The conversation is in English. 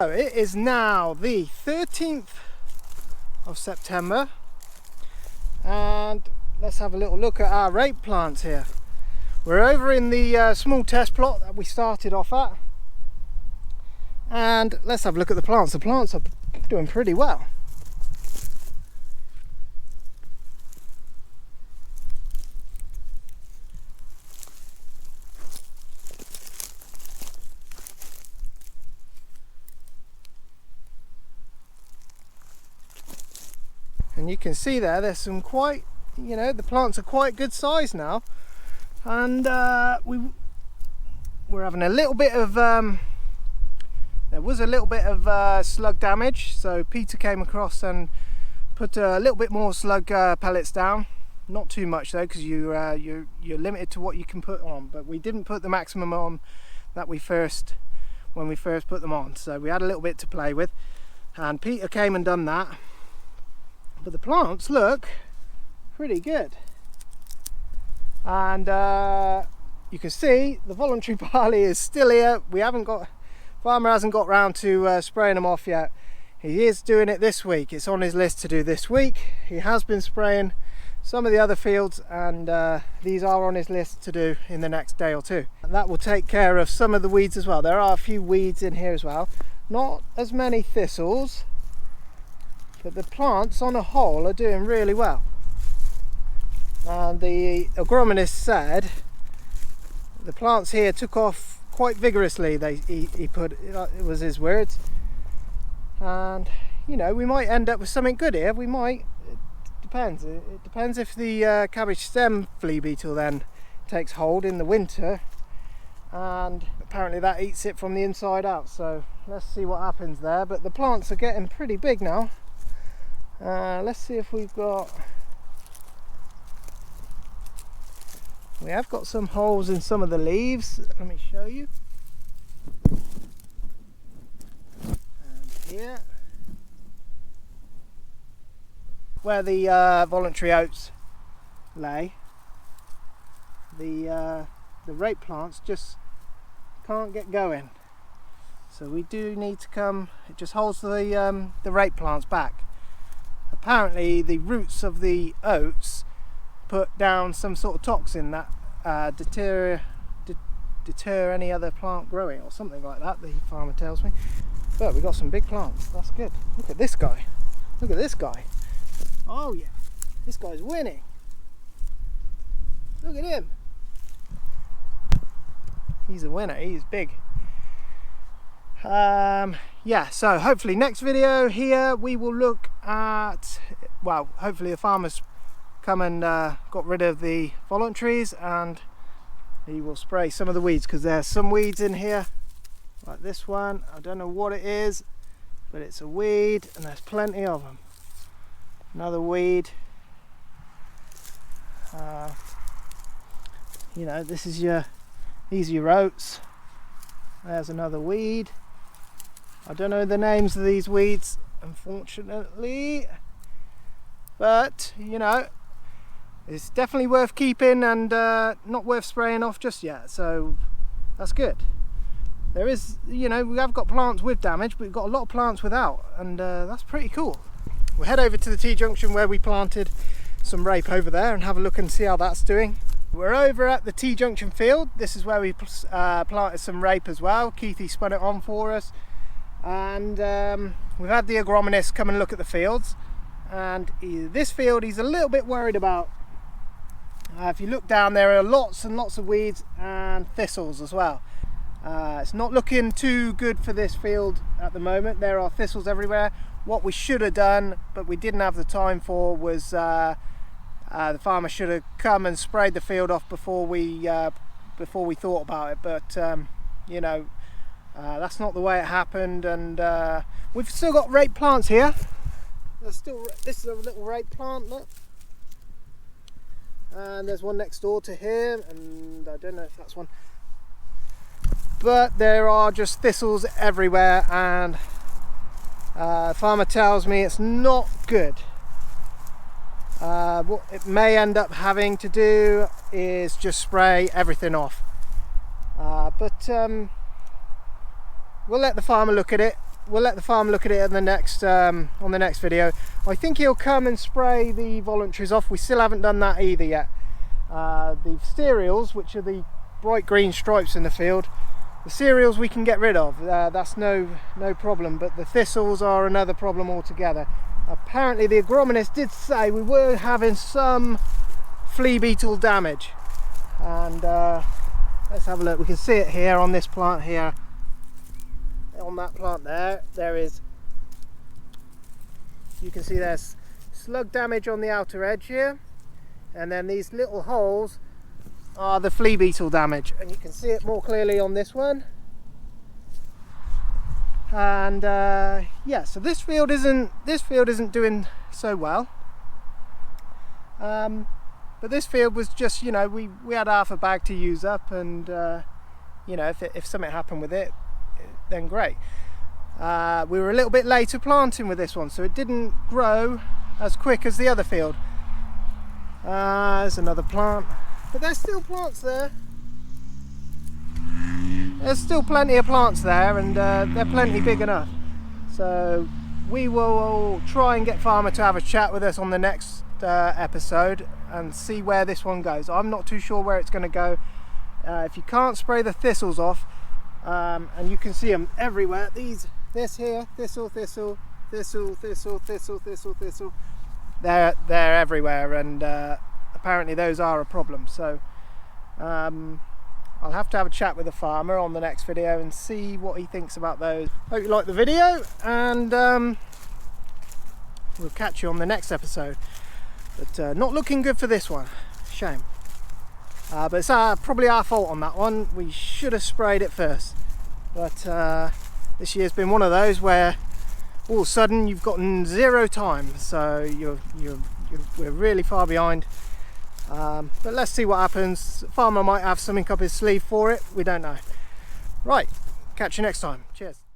So it is now the 13th of September, and let's have a little look at our rape plants here. We're over in the small test plot that we started off at, and let's have a look at the plants. The plants are doing pretty well. And you can see there's some quite, the plants are quite good size now, and we're having a little bit of there was a little bit of slug damage, so Peter came across and put a little bit more slug pellets down. Not too much though, because you're limited to what you can put on, but we didn't put the maximum on that when we first put them on, so we had a little bit to play with, and Peter came and done that. But the plants look pretty good, and you can see the voluntary barley is still here. Farmer hasn't got round to spraying them off yet. He is doing it this week. It's on his list to do this week. He has been spraying some of the other fields, and these are on his list to do in the next day or two. That will take care of some of the weeds as well. There are a few weeds in here as well, not as many thistles, but the plants on a whole are doing really well. And the agronomist said the plants here took off quite vigorously. He put, it was his words, and we might end up with something good here. We might. It depends. It depends if the cabbage stem flea beetle then takes hold in the winter, and apparently that eats it from the inside out. So let's see what happens there. But the plants are getting pretty big now. Let's see if we have got some holes in some of the leaves. Let me show you. And here, where the voluntary oats lay, the rape plants just can't get going. So we do need to come. It just holds the rape plants back. Apparently the roots of the oats put down some sort of toxin that deter any other plant growing, or something like that, the farmer tells me. But we've got some big plants. That's good. Look at this guy. Look at this guy. Oh yeah, this guy's winning. Look at him. He's a winner. He's big. Yeah, so hopefully next video here we will look at, well, hopefully the farmers come and got rid of the voluntaries, and he will spray some of the weeds, because there's some weeds in here like this one. I don't know what it is, but it's a weed, and there's plenty of them. Another weed. These are your oats. There's another weed. I don't know the names of these weeds, unfortunately, but it's definitely worth keeping, and not worth spraying off just yet, so that's good. There is, we have got plants with damage, but we've got a lot of plants without, and that's pretty cool. We'll head over to the T-junction where we planted some rape over there and have a look and see how that's doing. We're over at the T-junction field. This is where we planted some rape as well. Keithy spun it on for us, and we've had the agronomist come and look at the fields, and this field he's a little bit worried about. If you look down, there are lots and lots of weeds and thistles as well. It's not looking too good for this field at the moment. There are thistles everywhere. What we should have done, but we didn't have the time for, was the farmer should have come and sprayed the field off before we thought about it. But that's not the way it happened, and we've still got rape plants here. This is a little rape plant, look. And there's one next door to him, and I don't know if that's one. But there are just thistles everywhere, and farmer tells me it's not good. What it may end up having to do is just spray everything off. But we'll let the farmer look at it. we'll let the farmer look at it in the next on the next video. I think he'll come and spray the voluntaries off. We still haven't done that either yet. The cereals, which are the bright green stripes in the field, the cereals we can get rid of. That's no problem, but the thistles are another problem altogether. Apparently the agronomist did say we were having some flea beetle damage, and let's have a look. We can see it here on this plant here. On that plant there is, you can see there's slug damage on the outer edge here, and then these little holes are the flea beetle damage, and you can see it more clearly on this one. And yeah, so this field isn't doing so well, but this field was just, you know, we had half a bag to use up, and you know, if something happened with it, then great. We were a little bit later planting with this one, so it didn't grow as quick as the other field. There's another plant, but there's still plants there. There's still plenty of plants there, and they're plenty big enough. So we will try and get farmer to have a chat with us on the next episode and see where this one goes. I'm not too sure where it's going to go. If you can't spray the thistles off, and you can see them everywhere. This here, thistle, thistle, thistle, thistle, thistle, thistle, thistle. They're everywhere, and apparently those are a problem. So I'll have to have a chat with the farmer on the next video and see what he thinks about those. Hope you liked the video, and we'll catch you on the next episode. But not looking good for this one. Shame. But it's probably our fault on that one. We should have sprayed it first. But this year's been one of those where all of a sudden you've gotten 0 time, so we're really far behind. But let's see what happens. The farmer might have something up his sleeve for it. We don't know. Right, catch you next time. Cheers.